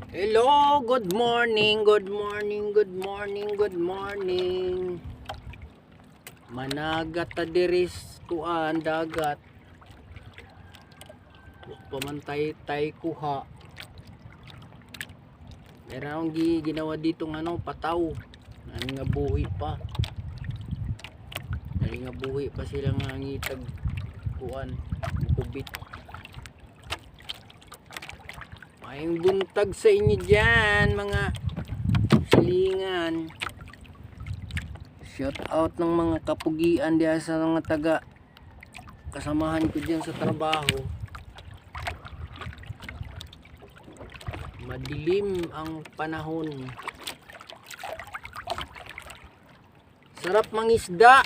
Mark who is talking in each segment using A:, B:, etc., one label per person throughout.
A: Hello, good morning, good morning, good morning, good morning. Managat ta diris kuan dagat. Pamantay tay kuha. Meron ginawa dito ng pataw. Ano nga buhi pa. Ano nga buhi pa sila nga ngitag kuan, kubit. Mayong buntag sa inyo dyan, mga silingan. Shout out ng mga kapugian diyan sa mga taga kasamahan ko dyan sa trabaho. Madilim ang panahon. Sarap mangisda.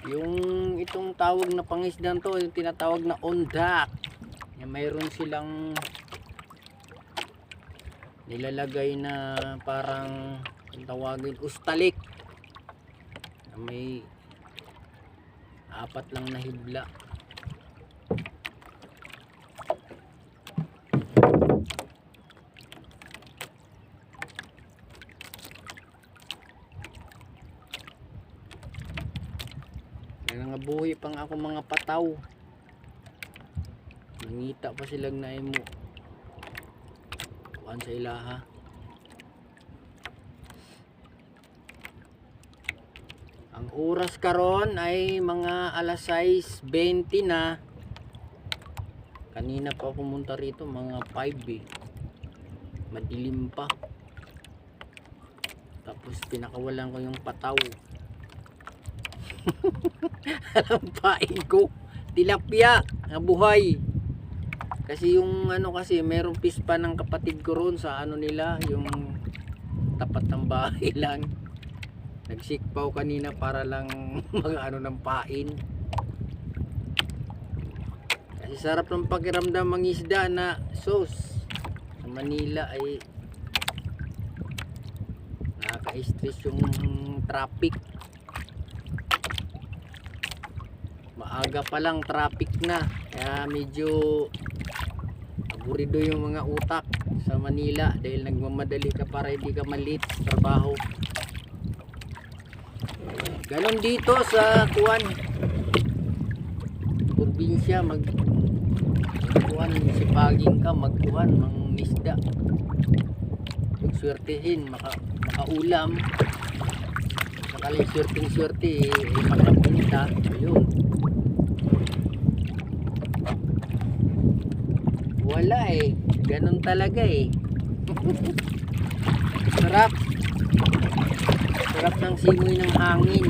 A: Yung itong tawag na pangisdan to, yung tinatawag na ondak. Mayroon silang nilalagay na parang tawagin ustalik na may apat lang na hibla. May mga buhi pang ako mga pataw. Nangita pa silang naimo kuan sa ilaha. Ang oras karon ay mga alas 6:20 na. Kanina pa pumunta rito mga 5 eh. Madilim pa. Tapos pinakawalan ko yung pataw. Alampain ko tilapia na buhay. Kasi yung kasi merong pispa ng kapatid ko ron sa nila, yung tapat ng bahay lang. Nagsikpaw kanina para lang mga ng pain. Kasi sarap ng pakiramdam ng isda na sauce. Sa Manila ay nakaka-stress yung traffic. Maaga pa lang traffic na. Kaya medyo aburido yung mga utak sa Manila dahil nagmamadali ka para hindi ka malit sa trabaho. Ganon dito sa kuan probinsya, magkuan sipaging ka, magkuan mangisda, magswertehin, makaulam, sakali swerte makapinta. Ayun, wala eh, ganun talaga eh. Sarap ng simoy ng hangin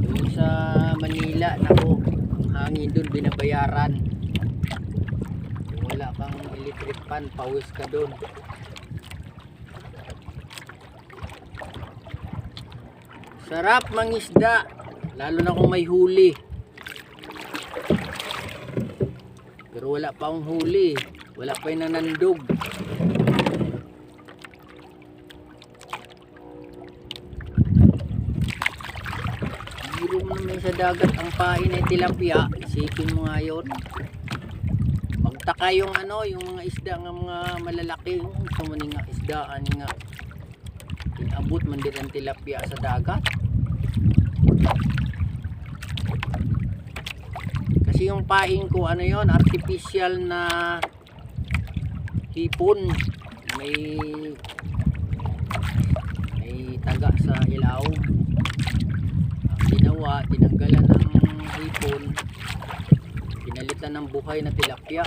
A: doon sa Manila. Nako, ang hangin doon binabayaran. Kung wala kang electric fan, pawis ka doon. Sarap mangisda, lalo na kung may huli. Pero wala pa akong huli, wala pa yung nanandog. Biro mo naman sa dagat ang pain ay tilapia. Isipin mo nga yun. Pagtaka yung yung mga isda ng mga malalaki, gusto mo nga isda, nga inabot man din ang tilapia sa dagat. Kasi yung pain ko yon, artificial na hipon, may taga sa ilaw. Ang ginawa, tinanggalan ng hipon, pinalitan ng buhay na tilapia.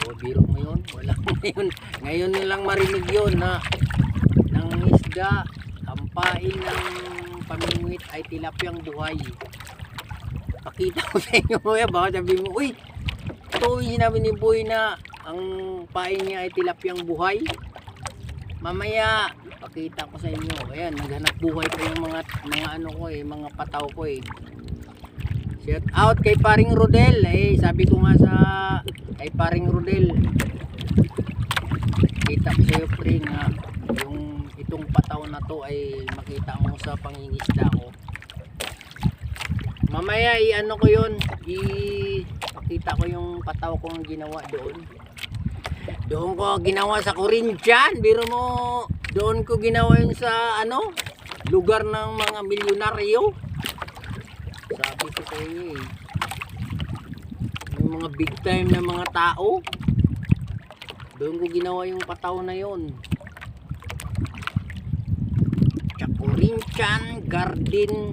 A: O biro mo yun, wala ngayon nilang marinig yun na ng isda, ang pain ng pamingwit ay tilapyang buhay. Pakita ko sa inyo kuya, baka sabi mo, uy, ito yung sinabi ni Boy na ang pain niya ay tilapyang buhay. Mamaya pakita ko sa inyo. Ayan, naghanap buhay pa yung mga ko mga pataw ko eh. Shout out kay Paring Rodel sabi ko nga kay Paring Rodel, kita ko sa iyo pre nga yung itong pataw na to ay makita mo sa pangingisda ko. Mamaya ko yun, ipakita ko yung pataw kong ginawa doon. Doon ko ginawa sa Corinthian. Biro mo, doon ko ginawa yun sa ano, lugar ng mga milyonaryo. Sabi ko sa inyo eh. Yung mga big time na mga tao. Doon ko ginawa yung pataw na yun. Sa Corinthian Garden.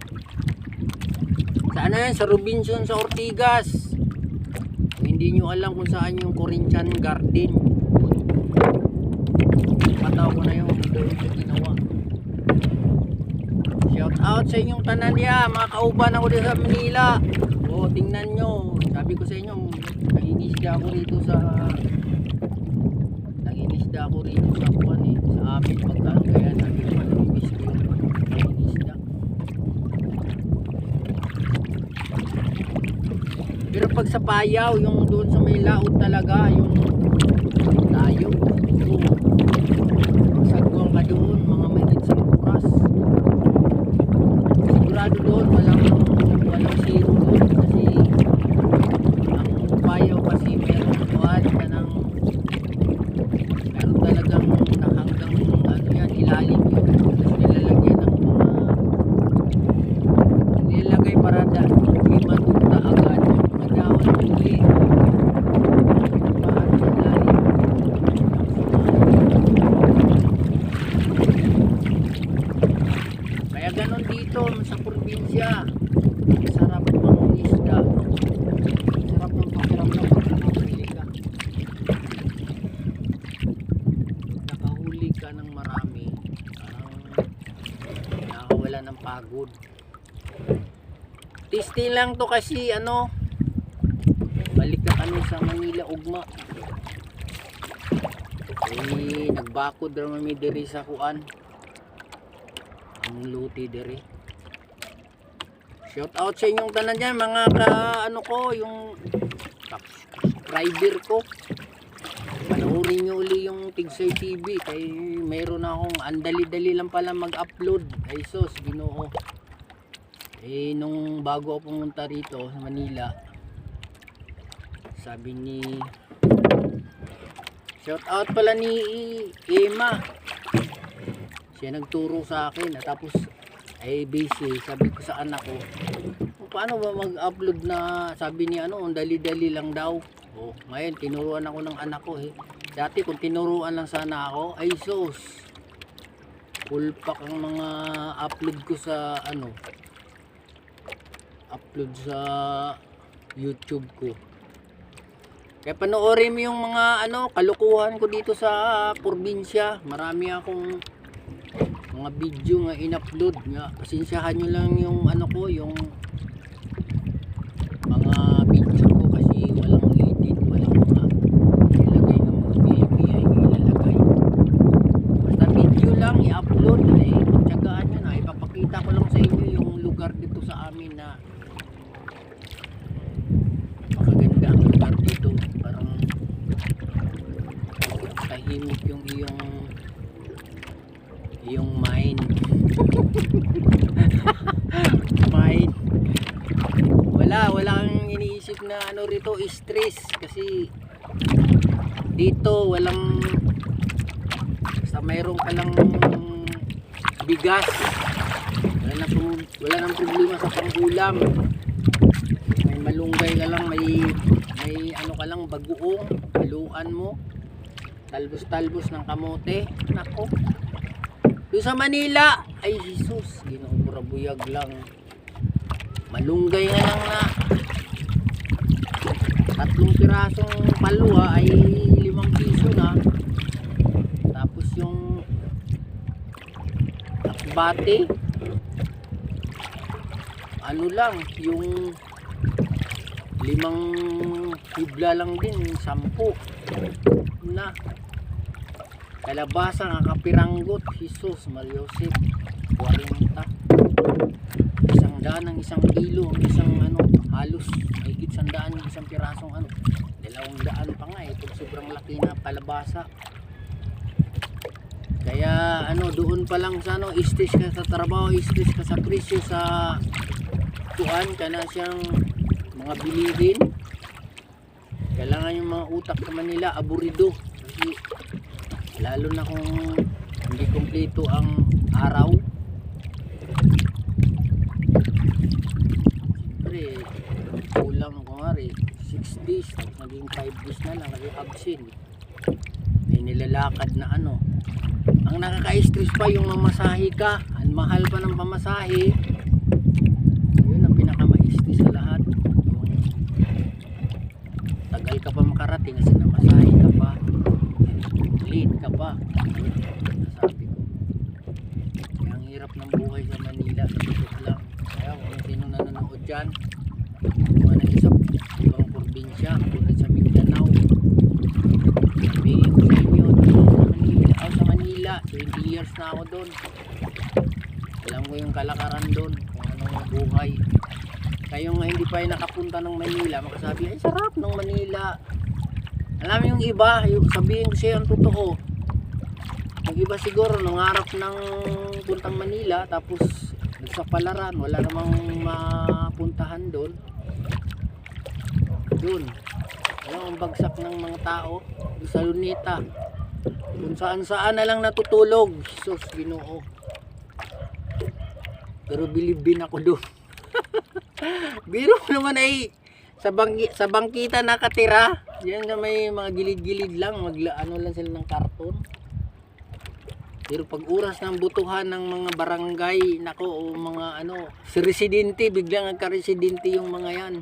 A: Saan na yan? Sa Robinson, sa Ortigas. Kung hindi nyo alam kung saan yung Corinthian Garden. Pataw ko na yun. Doon ko ginawa. Shout out sa inyong tanan niya. Mga kauban ako dito sa Manila. O, tingnan nyo. Sabi ko sa inyo, nangingisda ako rito sa kuwan eh. Sa amin pagkaan. Kaya sabi ko, namimiss ko yung nangingisda. Pero pag sa Payaw, yung doon sa may laot talaga, yung tayo. Sagwang ka doon, mga mahigit sa oras. Sigurado doon, walang zero doon. Kasi ang Payaw kasi meron kuwan ka ng meron talagang nakanggang ano yan, ilalim yun. Tapos nilalagyan ng mga nilalagay para hindi matugta agad. Magyawan ng huli. Paano sa ilalim? Kaya ganon dito sa probinsya. Sarap ng isda. Sarap ng pakiramdam pag nakahuli ka. Nakahuli ka ng marami. Nakakawala ng pagod. Tasty lang to kasi ano, balik na kami sa Manila ugma. Eh, nagbakod raw kami diri sa kuan. Ang luti diri. Shout out sa inyong tanan dyan, mga ano ko, yung subscriber ko. Panoorin nyo uli yung Tigsay TV kay mayroon akong andali-dali lang pala mag-upload. Ay sus, Ginoo. Eh nung bago ako pumunta rito sa Manila, sabi ni shout out pala ni Emma, siya nagturo sa akin. Tapos ay busy, sabi ko sa anak ko, paano ba mag-upload na, sabi ni ano, dali-dali lang daw. Oh, ngayon tinuruan ako ng anak ko eh. Dati kung tinuruan lang sana ako, ay sus, full pack ang mga upload ko sa ano, upload sa YouTube ko. Kaya panoorin mo yung mga ano, kalukuhan ko dito sa probinsya. Marami akong mga video nga in-upload nga. Pasensyahan nyo lang yung ano ko, yung mga video ko kasi walang edit, walang mga ilalagay ng mga baby ay ilalagay. Basta video lang i-upload ay tsagaan nyo na. Ipapakita ko lang sa inyo yung lugar dito sa amin na makaganda ang lugar dito. Parang tahimik yung iyong mind. Mind. Wala kang iniisip na ano rito, stress kasi dito walang, basta mayroon ka lang bigas, wala nang problema sa pangulam. May malunggay ka lang, may ano ka lang, bagoong haluan mo, talbos ng kamote. Nako, doon sa Manila, ay Jesus, ginugurabuyag lang. Malunggay nga lang na 3 pirasong palwa ay 5 piso na. Tapos yung bate, ano lang, yung 5 hibla lang din, 10 na. Kalabasa nga kapiranggot, Jesus, Mariosip, 40. 100 ang 1 kilo, ang isang ano, halos mahigit 100 ang isang pirasong ano, 200 pa nga eh, pag sobrang laki na kalabasa. Kaya ano, doon pa lang sa ano, stress ka sa trabaho, stress ka sa presyo, sa tuan ka na siyang mga bilihin. Kailangan yung mga utak sa Manila aburido, kasi lalo na kung hindi kumpleto ang araw. Siyempre kulang kumari 6 days, tapos naging 5 days na lang kasi absent. May nilalakad na ano. Ang nakaka-stress pa yung mamasahe ka, ang mahal pa ng pamasahe. Yun ang pinaka-ma-stress sa lahat, yung tagal ka pa makarating kasi namasahe ka pa, late ka pa. Sabi ko, kaya ang hirap ng buhay sa Manila, sa totoo lang. Kaya kung sino nanonood dyan, kung ano isa ibang probinsya, tulad sa Mindanao, sabihin ko sa inyo, sa Manila, 20 years na ako doon. Alam ko yung kalakaran doon, kung anong buhay. Kayo nga hindi pa nakapunta ng Manila, makasabi, ay sarap ng Manila. Alam mo yung iba, yung sabihin ko siya ang totoo. Yung iba siguro nangarap ng puntang Manila, tapos nagsapalaran, wala namang mapuntahan doon. Doon, alam ang bagsak ng mga tao sa Luneta, kung saan saan na lang natutulog. Sus, Ginoo. Pero bilibin ako doon. Biro naman ay sa bangkita nakatira. Yan na may mga gilid-gilid lang, ano lang sila ng karton. Pero pag oras ng butuhan ng mga barangay, nako, o mga ano, si residente, biglang nagka-residente yung mga yan.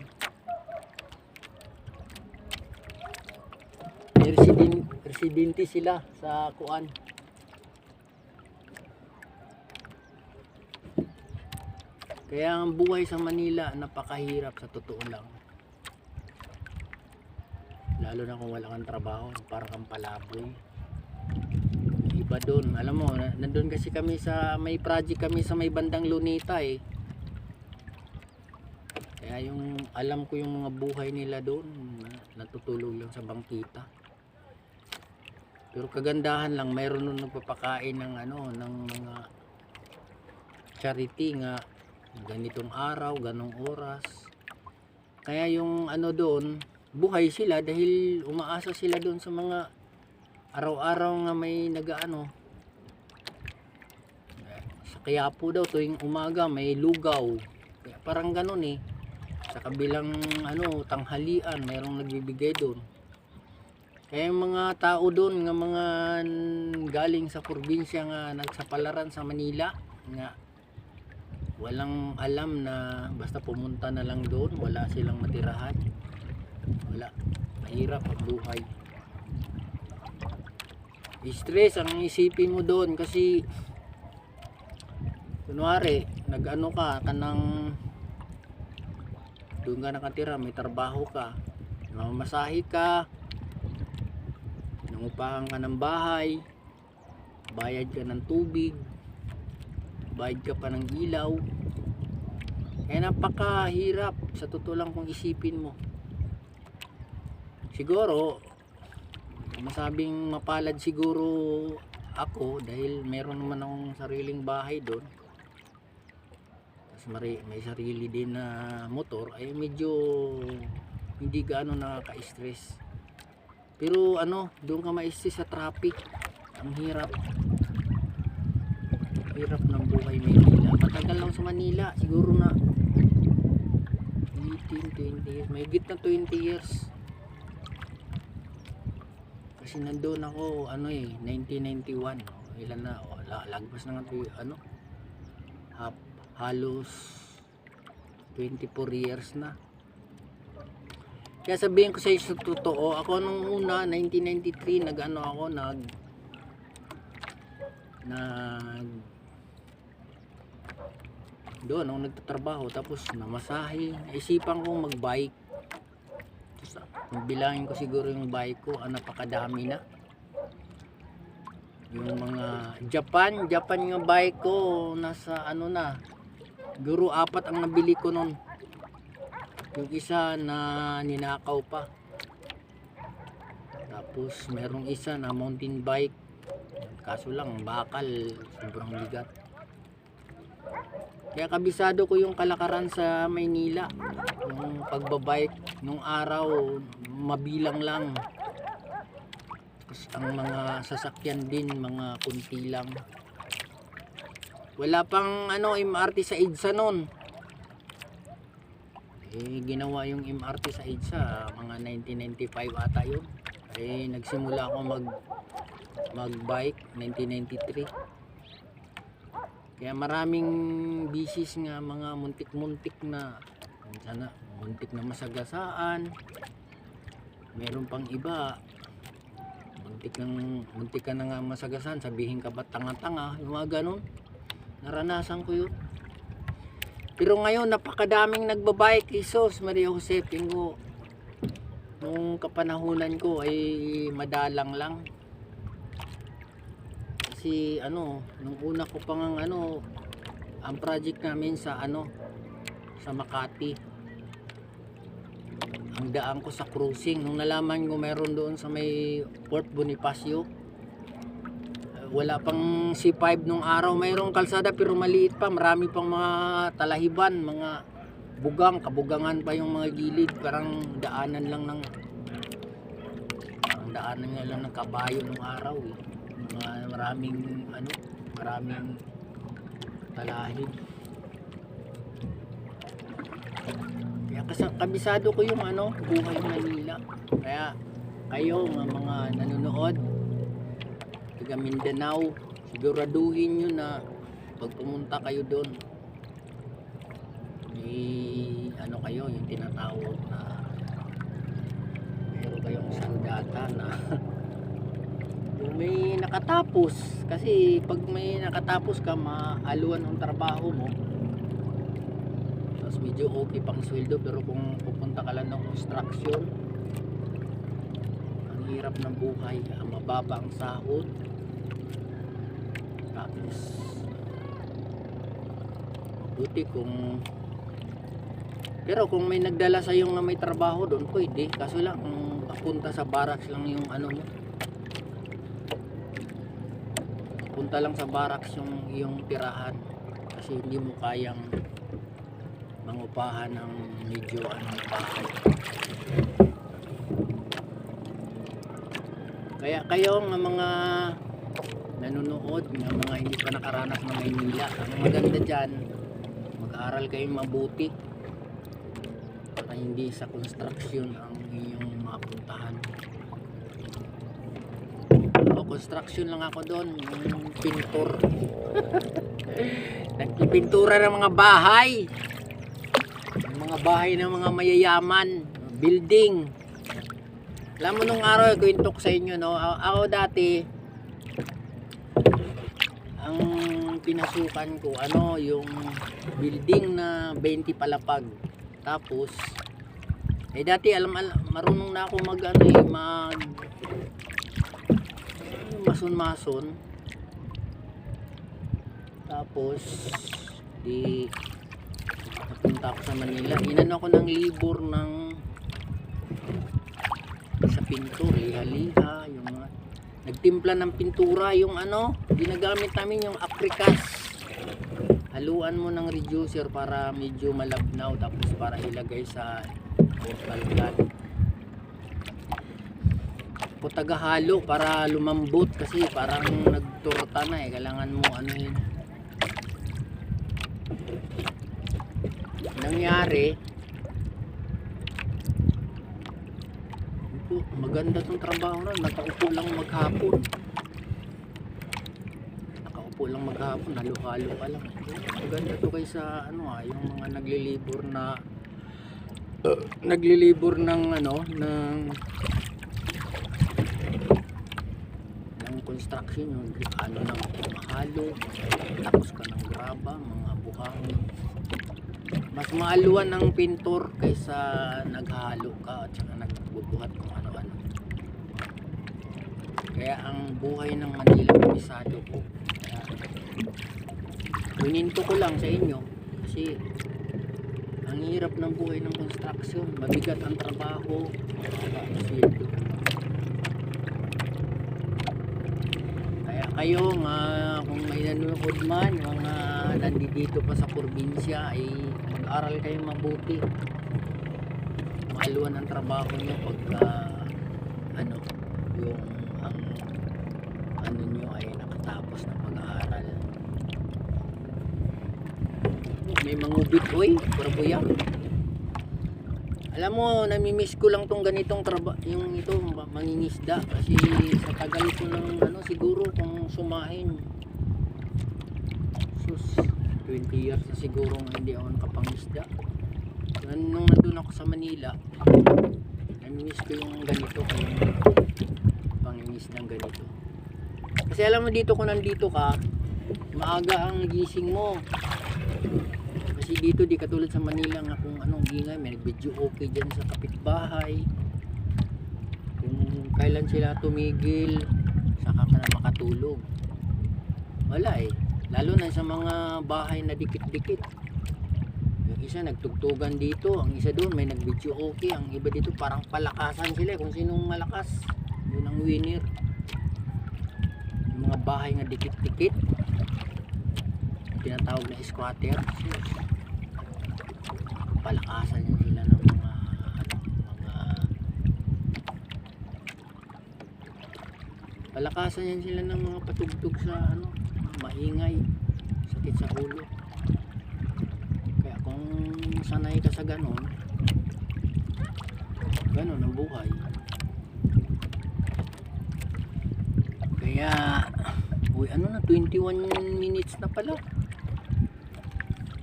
A: Residente sila sa kuan. Kaya ang buhay sa Manila napakahirap sa totoo lang. Lalo na kung wala kang trabaho, parang kang palaboy. Iba doon, alam mo, nandun kasi kami sa may project kami sa may bandang Luneta eh. Kaya yung alam ko yung mga buhay nila doon, natutulog lang sa bangkita. Pero kagandahan lang, mayroon nung nagpapakain ng ano, ng mga charity nga ganitong araw, ganong oras. Kaya yung ano doon, buhay sila dahil umaasa sila doon sa mga araw-araw nga may nagaano. Sa Quiapo daw tuwing umaga may lugaw. Kaya parang ganon eh. Sa kabilang ano, tanghalian, mayroong nagbibigay doon. Kaya yung mga tao doon, nga mga galing sa probinsya nga nagsapalaran sa Manila, nga walang alam na basta pumunta na lang doon, wala silang matirahan. Wala, mahirap ang buhay. Stress ang isipin mo doon kasi kunwari, nag-ano ka, kanang doon ka nakatira, may trabaho ka, mamasahe ka, nangupahan ka ng bahay, bayad ka ng tubig, bayad ka pa ng ilaw. Kaya napakahirap sa totoo lang kung isipin mo. Siguro masabing mapalad siguro ako dahil meron naman akong sariling bahay doon, tapos may sarili din na motor, ay medyo hindi gaano nakaka-stress. Pero ano, doon ka ma-stress sa traffic. Ang hirap ng buhay Manila. Matagal lang sa Manila, siguro na 18, 20 years, may higit na 20 years. Kasi nandoon ako ano eh, 1991. Ilan na, lagpas na nga ano, halos 24 years na. Kaya sabihin ko sa iyo sa totoo, ako nung una 1993 nag-ano ako, doon ako nagtatrabaho, tapos namasahe, isipan kong mag-bike. Tapos bilangin ko siguro yung bike ko, napakadami na. Yung mga Japan nga bike ko, nasa ano na, siguro 4 ang nabili ko noon. Yung isa na ninakaw pa. Tapos merong isa na mountain bike, kaso lang bakal, sobrang bigat. Kaya kabisado ko yung kalakaran sa Maynila, yung pagbabike nung araw mabilang lang. Tapos ang mga sasakyan din mga kunti lang. Wala pang MRT sa EDSA noon. Ginawa yung MRT sa EDSA mga 1995 ata yun. Nagsimula ako magbike 1993. Kaya maraming bisis nga, mga muntik-muntik na, sana muntik na masagasaan. Meron pang iba muntik ka na nga masagasaan, sabihin ka ba tanga-tanga, yung mga ganun. Naranasan ko yun. Pero ngayon napakadaming nagbabike. Jesus Maria Jose, Pingo, nung kapanahunan ko ay madalang lang. Kasi nung una ko pang ang project namin sa sa Makati, ang daan ko sa cruising. Nung nalaman ko meron doon sa may Port Bonifacio, wala pang C5 nung araw, mayroong kalsada pero maliit pa, marami pang mga talahiban, mga kabugangan pa yung mga gilid, parang daanan lang ng kabayo nung araw maraming talahib. Kaya kabisado ko yung buhay Manila. Kaya kayo mga nanonood taga Mindanao, siguraduhin nyo na pag pumunta kayo doon kayo yung tinatawag na meron kayong sandata na kung may nakatapos. Kasi pag may nakatapos ka, maaluan ng trabaho mo, tapos medyo okay pang sweldo. Pero kung pupunta ka lang ng construction, ang hirap ng buhay, ang mababa ang sahod. Tapos buti pero kung may nagdala sa yung na may trabaho doon, pwede. Kaso lang kung papunta sa barracks lang yung punta lang sa barracks yung tirahan, kasi hindi mo kayang mangupahan ng medyo bahay. Kaya kayo ng mga nanonood, ng mga hindi pa nakaranas ng Maynila, ang maganda dyan, mag-aaral kayo mabuti para hindi sa construction ang inyong mapuntahan. Construction lang ako doon, yung pintor. Nagpipintura ng mga bahay, ng mga mayayaman, building. Alam mo nung araw, kwento ko sa inyo, ako dati ang pinasukan ko yung building na 20 palapag. Tapos dati marunong na ako mag mason. Tapos napunta ako sa Manila, ako ng libur sa pintor, liha-liha, yung mga nagtimpla ng pintura, yung ginagamit namin yung aprikas. Haluan mo ng reducer para medyo malabnaw, tapos para ilagay sa portal gun. O tagahalo para lumambot, kasi parang nagturta na kailangan mo nangyari. Maganda tong trabaho na, nakaupo lang maghapon, halo-halo ka lang. Maganda to kaysa yung mga naglilibor ng construction, yung mahalo, tapos ka ng graba, mga buhangin. Mas maaluan ng pintor kaysa naghalo ka at saka nagbubuhat kung ano-ano. Kaya ang buhay ng Manila, kabisado ko. Kaya hininto ko lang sa inyo kasi ang hirap ng buhay ng construction, mabigat ang trabaho, sweldo. Kayo kung may nanonood man, mga nandito pa sa probinsya, ay mag-aral kayo mabuti. maaluan ang trabaho nyo pagka ano, yung ang ano nyo ay nakatapos na pag-aaral. May mangubit, oy, burabuyak. Alam mo, namimiss ko lang tong ganitong yung ito, mangingisda. Kasi sa tagal ko ng ano, siguro kung sumahin. Sus, 20 years na siguro hindi ako nakapangisda. Nung nandun ako sa Manila, namimiss ko yung ganito, yung pangingisda ng ganito. Kasi alam mo dito, kung nandito ka, maaga ang gising mo. Kasi dito di katulad sa Manila nga kung anong ingay, may video okay dyan sa kapitbahay. Kung kailan sila tumigil, saka ka na makatulog. Wala eh. Lalo na sa mga bahay na dikit-dikit. Yung isa nagtugtugan dito, ang isa doon may nag-video okay, ang iba dito parang palakasan sila kung sinong malakas. Yun ang winner. Yung mga bahay na dikit-dikit, tinatawag na squatter. Palakasan niya sila ng mga palakasan niya sila ng mga patugtog sa ano, maingay, sakit sa ulo. Kaya kung sanay ka sa ganon ang buhay. Kaya uy, ano na, 21 minutes na pala.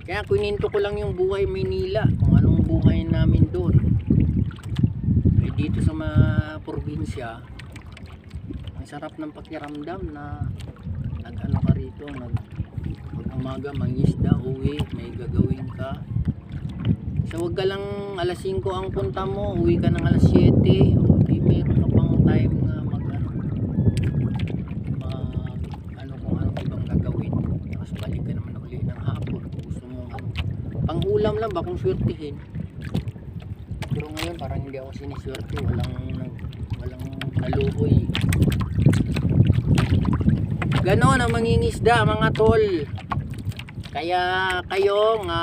A: Kaya kuninto ko lang yung buhay Maynila, kung anong buhay namin doon. Eh dito sa mga probinsya, ang sarap ng pakiramdam na nag-ano ka rito, pag umaga mangisda, uwi, may gagawin ka. So wag ka lang alas 5 ang punta mo, uwi ka ng alas 7, o di meron ka pang time na ano kung anong ibang gagawin. Tapos balik ka naman uli ng hapon. Pang ulam lang ba kung swertihin. Pero ngayon parang hindi ako siniswerte, walang naluhoy. Ganon ang mangingisda mga tol. Kaya kayo nga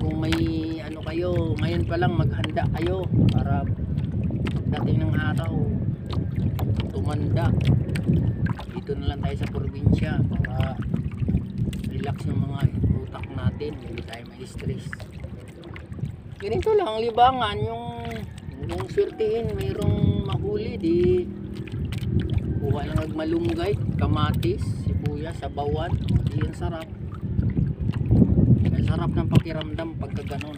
A: kung may ano kayo, ngayon pa lang maghanda kayo para dating ng araw tumanda. Dito na lang tayo sa probinsya para relax yung mga utak natin, hindi tayo ma-stress. Ganito lang libangan, yung swertihin, mayroong mahuli, di kuha lang magmalunggay, kamatis, sibuyas, sabawan, di ang sarap. Ang sarap ng pakiramdam pagka ganon,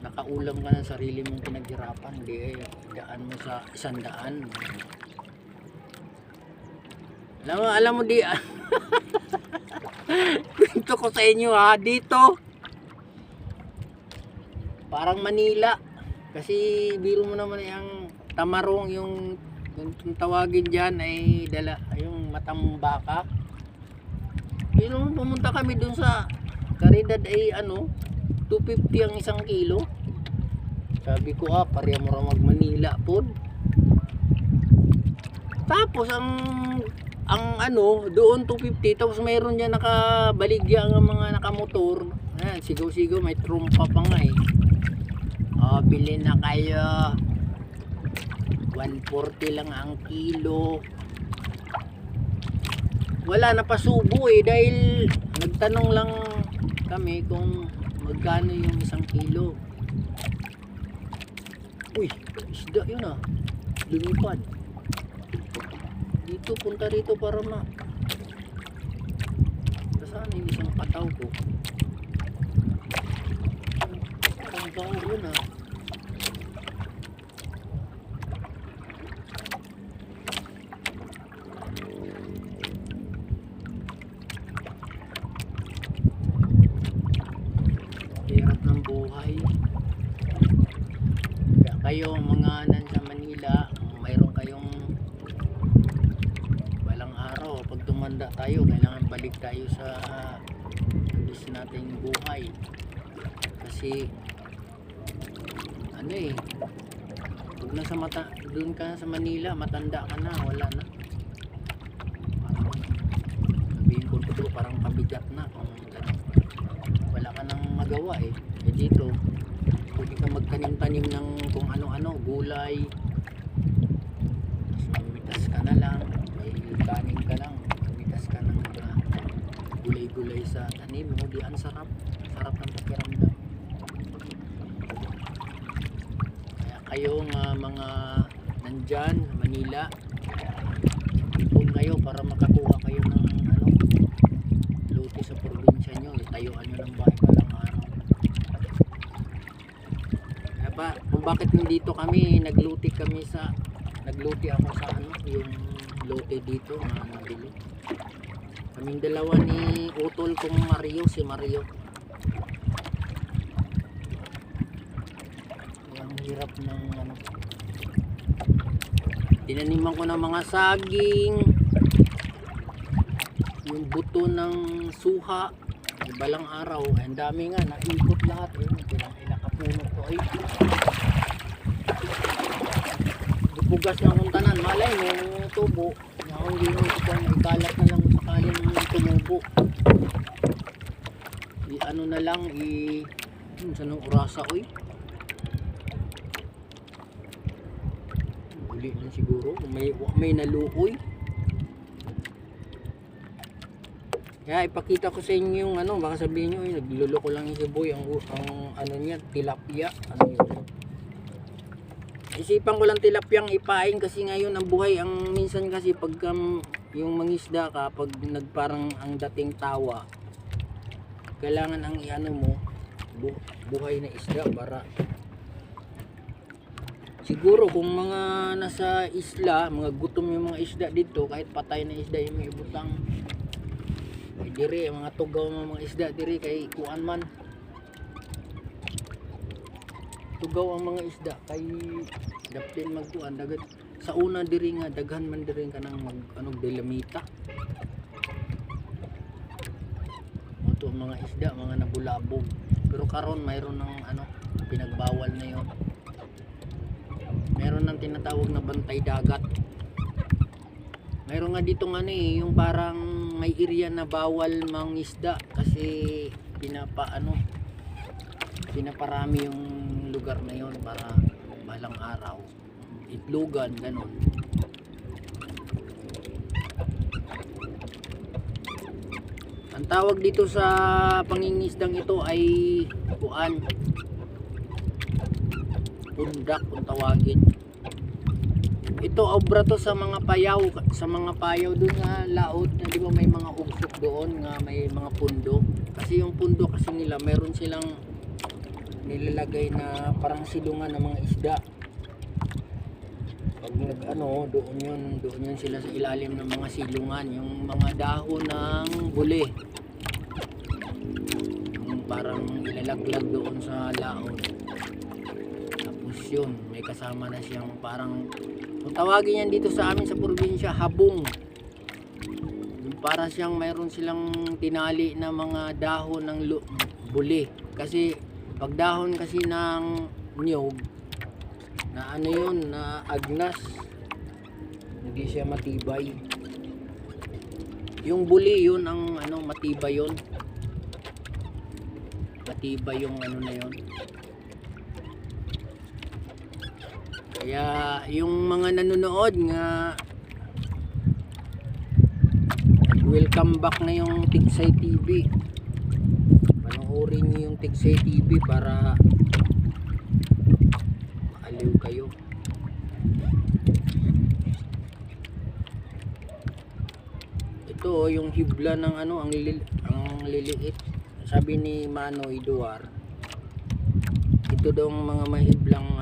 A: nakaulam ka ng sarili mong pinaghirapan, di daan mo sa 100. Alam mo di kwento ko sa inyo ha, dito parang Manila, kasi biro mo naman yung tamarong, yung tawagin dyan ay yung matang baka. Yung pumunta kami dun sa Caridad ay ano 250 ang 1 kilo. Sabi ko pareha mo ra mag Manila pod. Tapos ang ano doon 250, tapos mayroon diyan nakabaligya ang mga nakamotor. Ayan, sigaw-sigaw, may trumpa pa nga eh. Bili na kayo. 140 lang ang kilo. Wala na pasubo eh, dahil nagtanong lang kami kung magkano yung 1 kilo. Uy, isda yun lumipad. Dito, punta rito para saan yung isang pataw ko? Ang baho yun hirap ng buhay. Kaya kayo mga nasa Manila, mayroon kayong walang araw, pag tumanda tayo kailangan balik tayo sa gusto nating buhay. Kasi ano pag nasa doon ka sa Manila, matanda ka na, wala na, sabihin ko parang pabigat na kung wala ka makagawa eh. Eh dito, pwede ka magtanim-tanim ng kung ano-ano, gulay. So, mitas ka na lang, may kanin ka lang, mitas ka ng mga gulay-gulay sa tanim mo. Di ang sarap. Sarap ng pakiramdam. Kaya kayong mga nandyan sa Manila, ipon kayo para makakuha kayo ng lote sa probinsya nyo. Itayuan nyo ng bahay palang araw. Kaya ba, kung bakit nandito kami, nagluti ako sa yung lote dito na nabili. Kaming dalawa ni utol kong Mario, si Mario. Ang hirap ng tinaniman ko ng mga saging, yung buto ng suha, ibalang araw. Ang dami nga, naikot lahat. Pinakapunot ko ay bugas ng untanan. Malay mo, tubo na hindi mo ikalat na lang sakaling tumubo. Ano na lang, saan ang orasa oy? Uli lang siguro, may naluoy. Kaya ipakita ko sa inyo yung baka sabihin nyo, nagluloko lang yung siboy, ang niya, tilapia. Ano yun? Isipan ko lang tilapyang ipain kasi ngayon ang buhay, ang minsan kasi pag yung mangisda ka, pag nagparang ang dating tawa, kailangan ang mo, buhay na isda para siguro kung mga nasa isla, mga gutom yung mga isda dito, kahit patay na isda yung may ibutang. Ay diri mga tugaw ng mga isda diri kay kuan man. Tugaw ang mga isda kay dapin magkuan dagat sa una diri nga daghan man diri kanang belamita. Moto mga isda mga nabulabog. Pero karon mayroon ng pinagbawal na 'yon. Meron ng tinatawag na bantay dagat. Mayroon nga dito yung parang may area na bawal mangisda kasi pinaparami yung lugar na yon para balang araw itlugan ganon. Ang tawag dito sa pangingisdang ito ay pundak kung tawagin. Ito obra to sa mga payaw doon nga laot na di ba may mga ugsok doon nga may mga pundo. Kasi yung pundo kasi nila meron silang nilalagay na parang silungan ng mga isda. Pag doon yun sila sa ilalim ng mga silungan, yung mga dahon ng buli. Yung parang ilalaglag doon sa laot. Tapos yun, may kasama na siyang parang kung tawagin yan dito sa amin sa probinsya, habong. Para siyang mayroon silang tinali na mga dahon ng buli. Kasi pag dahon kasi ng niyog, na na agnas, hindi siya matibay. Yung buli yun ang matibay yun. Matibay yung na yun. Kaya yung mga nanonood nga welcome back na yung Tigsay TV. Panoorin niyo yung Tigsay TV para maaliw kayo. Ito yung hibla ng ang liliit. Sabi ni Manoy Duar, ito daw mga mahiblang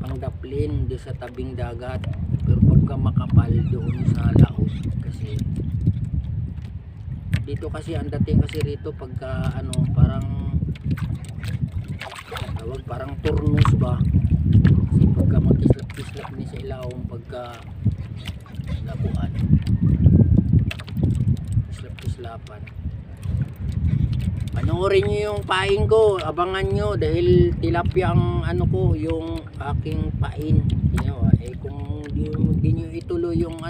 A: pangdaplin doon sa tabing dagat, pero pagka makapal doon sa laot kasi dito kasi ang dating kasi rito pagka parang turnus ba kasi pagka magkislap-kislap ni sa ilawong pagka labuan kislap-kislapan. Panoorin nyo yung pain ko, abangan nyo dahil tilapia ang ko, yung aking pain. Kung di nyo ituloy yung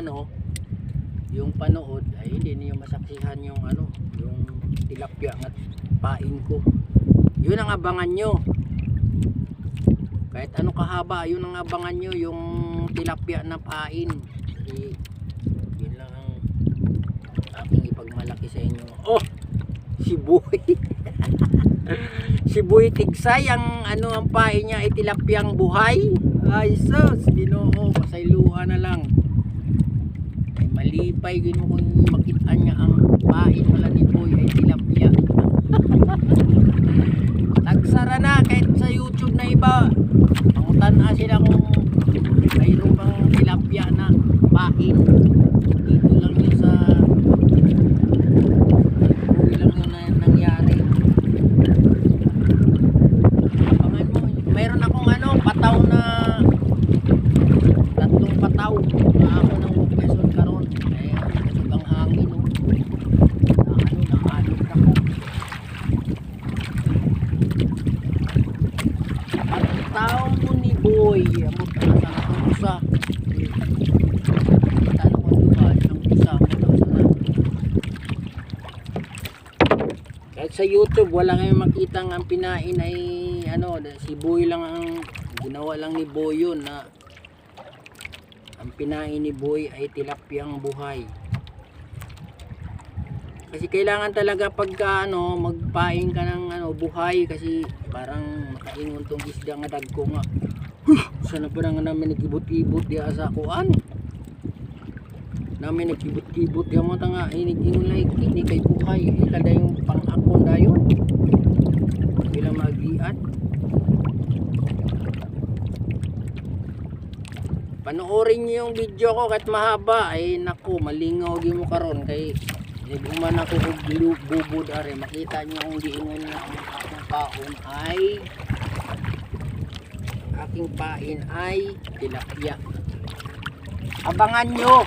A: yung panood ay hindi niyo masaksihan yung yung tilapia at pain ko. Yun ang abangan nyo. Kahit ano kahaba, yun ang abangan nyo, yung tilapia na pain. Kasi yun lang ang aking ipagmalaki sa inyo. Oh, si Boy. Si Boy Tigsay, ang ano ang pain niya ay tilapiang buhay. Ay sus, Ginoo, pasayluhan na lang. Ay malipay gino kung makita niya ang pain pala ni Boy ay tilapia. Nagsara na kahit sa YouTube na iba. Pangutan na sila kung mayroon pang tilapia na pain. Dito lang yun sa Boy lang yun na nangyari. Abangan mo, mayroon akong ano, pataw na tatlong pataw na ako ng peson karon. Kaya ibang hangin no. Nakalog ako. Pataw mo ni Boy. Amot na sa usa. Tano ko diba ang usa mo. Kahit sa YouTube wala kayong makitang ang pinain ay ano, si Boy lang ang ginawa lang ni Boy yun na ang pinain ni Boy ay tilapiang buhay. Kasi kailangan talaga pagka ano, magpain ka ng ano, buhay kasi parang makaingon tong isda nga dagko nga. Sana pa nga namin nagkibot-kibot diya sa kuan. Namin nagkibot-kibot diya mo nga inig-ingon like ini kay buhay. Kada yung pang-akon dayon. Bila magiat. Panoorin niyo yung video ko kahit mahaba ay naku malingaw gi mo karon kay man ako og bubud are makita niyo kung giingon na ang aking pain ay tilapia. Abangan niyo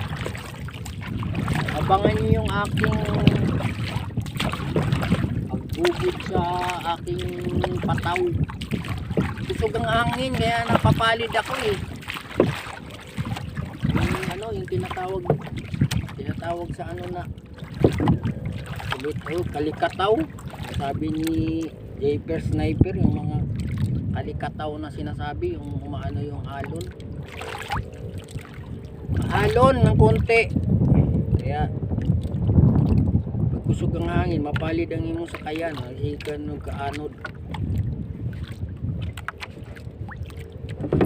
A: yung aking pagbubud sa aking pataw. Kusog ang hangin kaya napapalid ako eh. Yung tinatawag sa ano na kalikataw, sabi ni Japer Sniper, yung mga kalikataw na sinasabi, yung umaano yung alon ng konti, kaya pagkusog ang hangin mapalid ang imong sakayan, ikan kaanod.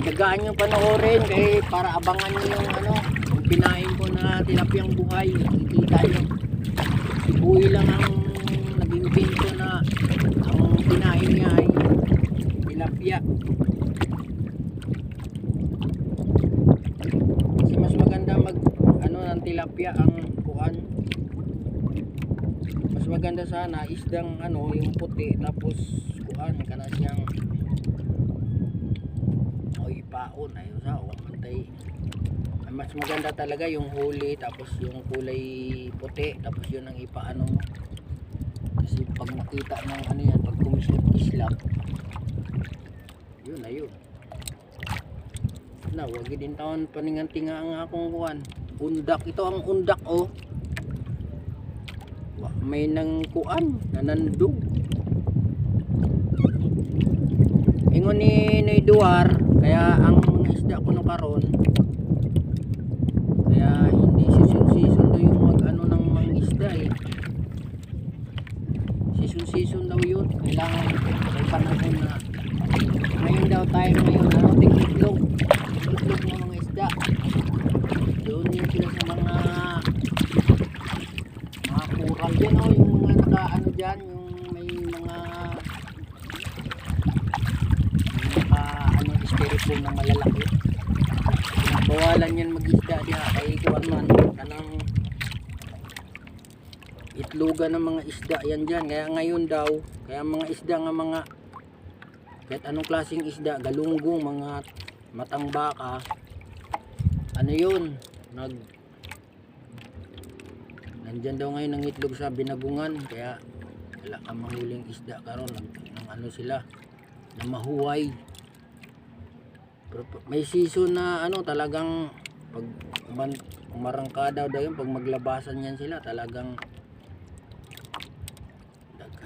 A: Tagaan nyo panoorin kay para abangan nyo yung ano, yung pinain ko na tilapiyang buhay. Nakikita nyo si Boy lang ang nag-invento na ang pinain niya ay tilapia. Kasi mas maganda mag ano ng tilapia ang kuan. Mas maganda sana isdang ano yung puti tapos kuan kana siyang paon ayo sa mantay. Mas maganda talaga yung huli tapos yung kulay puti tapos yun ang ipaano mo. Kasi pag nakita ng ano yan, pag kumislap yun na yun na wag din taon paningan-tinga ang akong kuwan. Undak, ito ang undak oh. May nang kuan nanandog. Ingon ni Duar kaya ang mga isda ko no karon kaya hindi season daw yung mag ano ng mga isda eh. Season daw yun, kailangan may panahon na ngayon daw tayo ngayon ano tigitlog ng mga isda doon yun sila sa mga coral dyan oh, yung mga naka ano dyan yung may mga styrofoam na malalaki. Bawalan yan mag-isda diha kay kuwan man kanang itlogan ng mga isda yan dyan. Kaya ngayon daw, kaya mga isda nga mga kahit anong klaseng isda, galunggong, mga matang baka, ano yun, nandyan daw ngayon ang itlog sa binagungan. Kaya wala kang mahuling isda karon ng ano sila na mahuway. Pero may season na ano talagang pag umarangkada daw yun, pag maglabasan yan sila talagang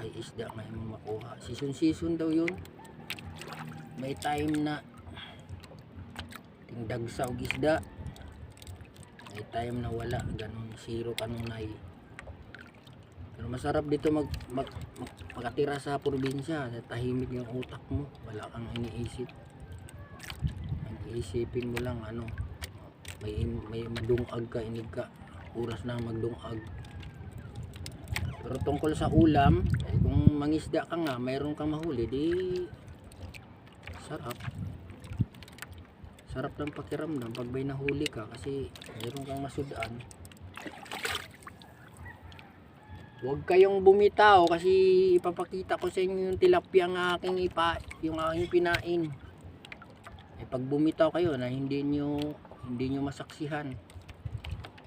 A: ay isda ngayon makuha. Season daw yun. May time na tingdagsa og isda, may time na wala, ganun, zero kanunay. Pero masarap dito makatira sa probinsya, tahimik yung utak mo, wala kang iniisip. Ang iisipin mo lang ano, may madungag ka, inig ka, oras na magdungag. Pero tungkol sa ulam, kung mangisda ka nga, mayroon kang mahuli, di sarap ng pakiramdam pag may nahuli ka kasi mayroon kang masudaan. Huwag kayong bumitaw kasi ipapakita ko sa inyo yung tilapia ng yung aking pinain. Pag bumitaw kayo na hindi nyo masaksihan.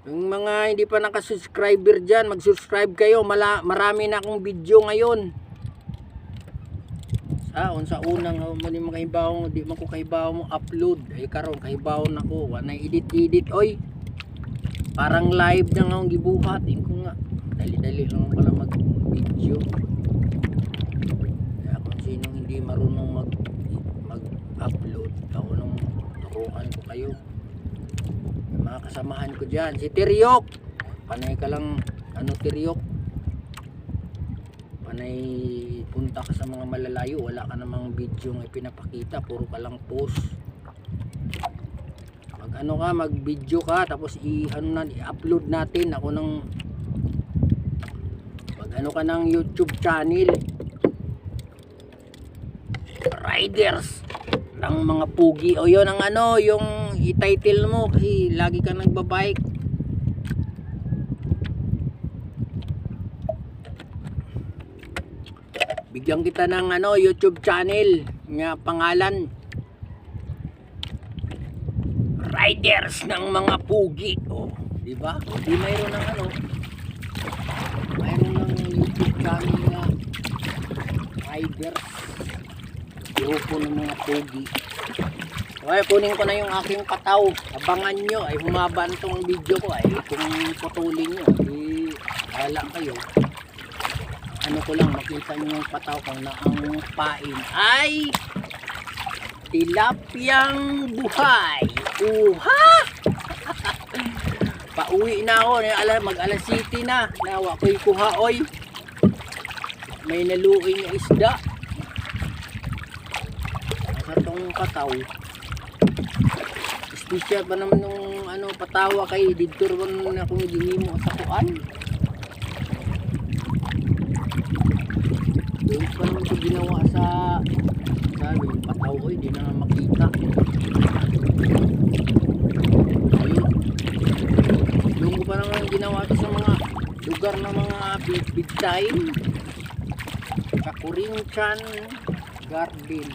A: Yung mga hindi pa nakasubscriber dyan, mag-subscribe kayo. Marami na akong video ngayon. Sa unang di man ko kahibaw mo upload. Ay karon kahibaw na ko. Wanay edit oy. Parang live na nga ang gibuhat. Ko nga. Dali-dali lang pala mag-video. Kaya kung sinong hindi marunong mag-upload, ako nung turuan ko kayo. Mga kasamahan ko dyan, si Tiryok, panay ka lang Tiryok, panay punta ka sa mga malalayo, wala ka namang video nga pinapakita, puro ka lang post. Mag video ka tapos i-upload natin. Ako nang ka ng YouTube channel, Riders ng mga pugi, o yun ang yung i-title mo kasi lagi ka nagbabike. Bigyan kita ng YouTube channel nga pangalan, Riders ng mga pugi. Di ba? Di mayroon ng mayroon ng YouTube channel nga Riders, grupo ng mga pugi. Okay, kunin ko na yung aking pataw. Abangan nyo, ay humaba itong video ko. Ay kung putulin nyo, wala kayo. Ko lang, makita nyo yung pataw kung na ang pain ay tilapyang buhay. Uha! Pauwi na ako, mag-alas city na. Nawa ko'y kuhaoy. May naluin yung isda. Sa tong pataw. Special pa naman nung patawa kay didtor ko na kung ginimo sa kuan. Doon pa naman ito ginawa sa yung pataw, di na nga makita. Doon ko pa naman ginawa ito sa mga lugar na mga big time. Sa Corinthian Garden.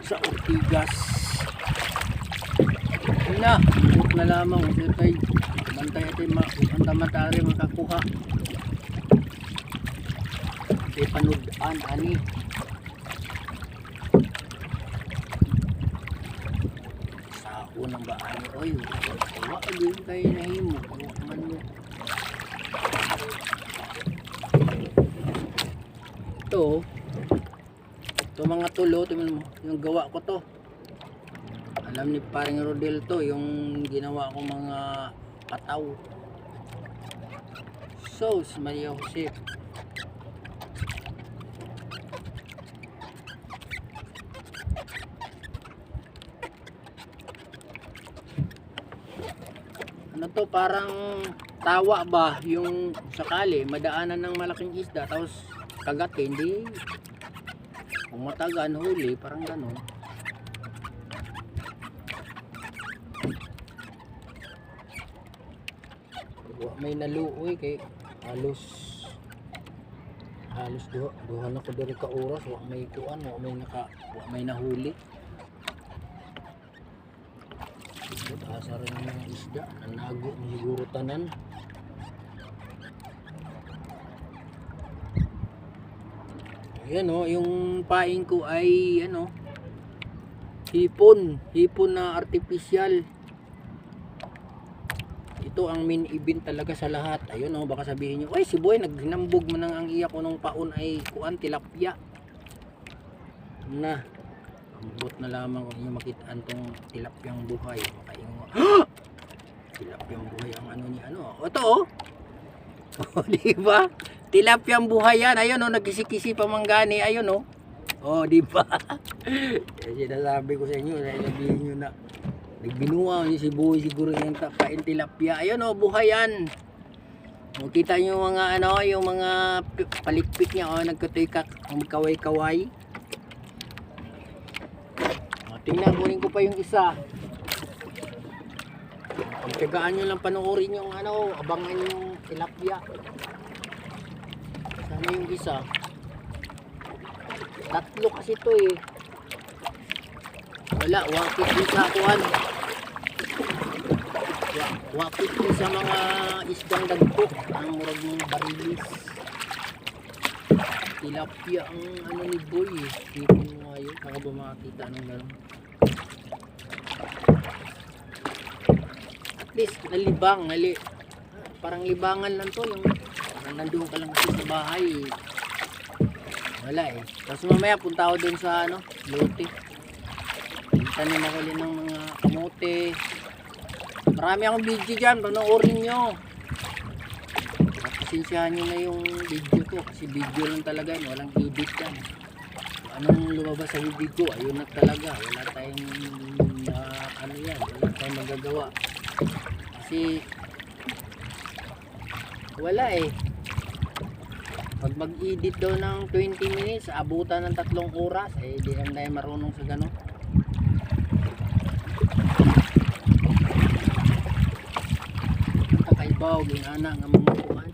A: Sa Ortigas. Yun na, huwag na lamang kay bantay at matari makakuha. Kay panudaan ani. Sa unang ba ani oy, wala din kay nahimo, wala man mo. Ito mga tulo, tingnan mo, yung gawa ko to. Alam ni paring Rodel to, yung ginawa ko mga pataw. Sauce Maria Jose. To, parang tawa ba yung sakali madaanan ng malaking isda tapos kagatin, hindi kung matagan huli, parang gano'n. May naluoy kay halos duha na ko diri ka oras, wa may kuan, wa may nahuli. Asa rin ng isda, nanago siguro tanan. Ayan yung paing ko ay hipon na artificial. Ito ang main event talaga sa lahat. Ayun oh, baka sabihin nyo, ay si Boy naghinambog mo nang ang iya ko nung paon ay kuan tilapia. Na, ambot na lamang kung inyo makitaan tong tilapyang buhay. Makaingo. Tilapyang buhay ang ano ni ano. O ito oh. Oh, di ba? Tilapyang buhay yan. Ayun oh, nagkisi-kisi pa manggani. Ayun oh. Oh, di ba? Sinasabi ko sa inyo, sabihin nyo na nagbinuwa niyo si Boy siguro yung kain tilapia. Ayun oh, buhay yan. O, kita nyo yung mga ano, yung mga palikpik niya oh, nagkatuykak, magkaway-kaway. O, tingnan, kunin ko pa yung isa. Pagtagaan nyo lang panoorin yung ano, abangan yung tilapia. Sana yung isa. Tatlo kasi to eh. Wala, wakit din sa akuan. Wakit din sa mga isdang dagpo. Ang murag mong barilis. Tilapia ang ano ni Boy eh. Tipin mo ngayon, baka ba makakita ng gano'n. At least, nalibang, parang libangan lang to. Yung parang nandun ka lang kasi sa bahay eh. Wala eh. Tapos mamaya punta ako dun sa ano, lote. Tanim ako din ng mga kamote. Marami akong video dyan, panoorin nyo. Pasensyahan nyo na yung video ko kasi video lang talaga yun, walang edit yan. Anong lumabas sa video ko, ayun na talaga. Wala tayong ano yan, wala tayong magagawa. Kasi wala eh. Pag mag-edit daw ng 20 minutes, abutan ng 3 oras, eh di lang tayo marunong sa gano'n. Kakaibaw, ginana ng mga kuhan.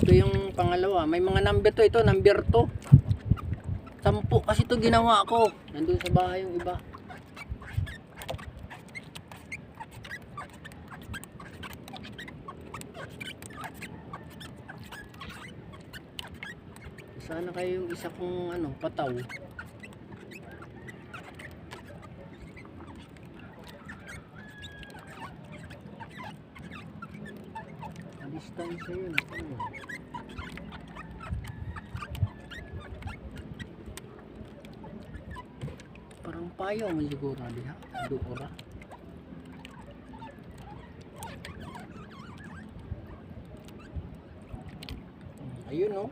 A: Ito yung pangalawa, may mga number to, ito number 2. 10 kasi ito ginawa ko. Nandun sa bahay yung iba. Sana kayo yung isa kong ano, pataw. Distansya yun. Ano? Parang payo mo siguro diha. Duora. Ayun oh.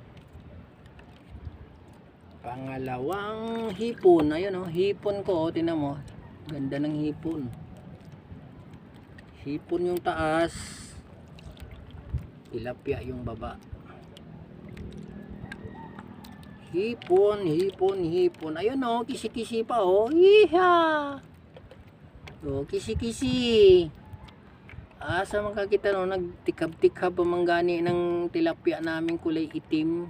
A: Pangalawang hipon. Ayun oh, hipon ko. Tingnan mo. Ganda ng hipon. Hipon yung taas. Tilapia yung baba. Hipon, hipon, hipon. Ayun oh, kisi-kisi pa oh. Iha! Oh, kisi-kisi. Asa makakita no, nagtikab-tikab ang manggani ng tilapia namin kulay itim.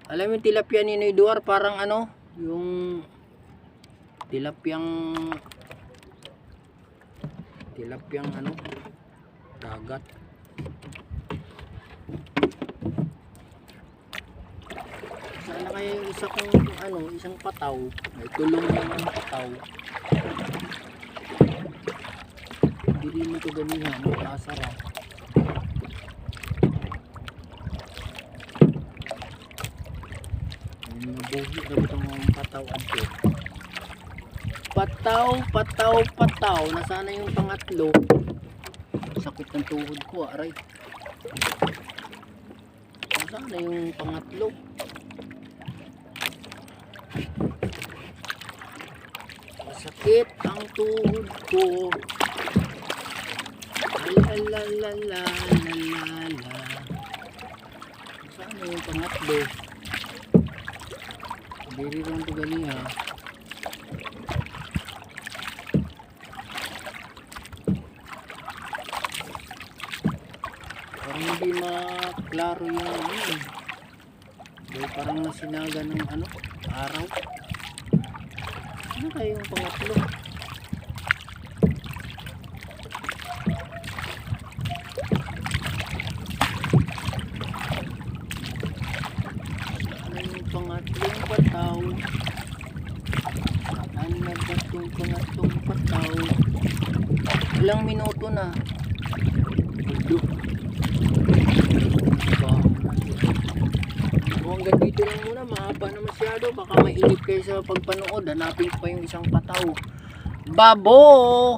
A: Alam mo yung tilapia ni Noy Duar, parang ano, yung tilapyang ano, dagat. Sana kaya yung isa kong ano, isang pataw, may tulong naman pataw. Hindi mo ito ganiha, makasara. Nabuhi na itong pataw ato. Pataw. Nasana yung pangatlo. Sakit ng tuhod ko, aray. Nasana yung pangatlo. Masakit ang tuhod ko. Lalalala. Nasana yung pangatlo. Diri lang ito ganiha. Parang hindi maklaro yung ano eh. Dahil parang nasinaga ng ano, araw. Ano kaya yung pangatlo? Pangatlong pataw. Saan na ba itong pangatlong pataw? Ilang minuto na. Ito. Hanggang dito lang muna, mahaba na masyado, baka mainip kayo sa pagpanood. Hanapin ko pa yung isang pataw. Babo!